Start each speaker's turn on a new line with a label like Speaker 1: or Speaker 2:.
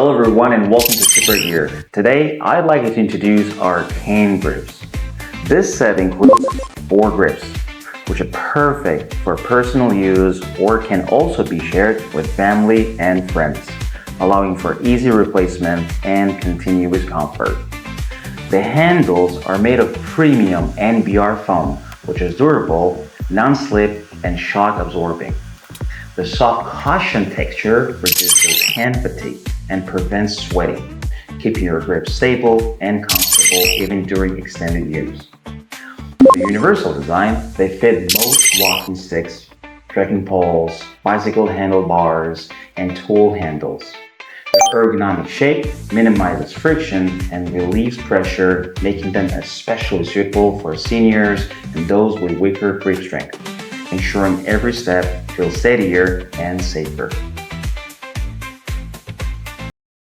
Speaker 1: Hello everyone and welcome to SuperGear. Today I'd like to introduce our cane grips. This set includes 4 grips, which are perfect for personal use or can also be shared with family and friends, allowing for easy replacement and continuous comfort. The handles are made of premium NBR foam, which is durable, non-slip, and shock absorbing. The soft cushion texture reduces hand fatigue and prevents sweating, keeping your grip stable and comfortable even during extended use. The universal design, they fit most walking sticks, trekking poles, bicycle handlebars, and tool handles. Their ergonomic shape minimizes friction and relieves pressure, making them especially suitable for seniors and those with weaker grip strength, ensuring every step feels steadier and safer.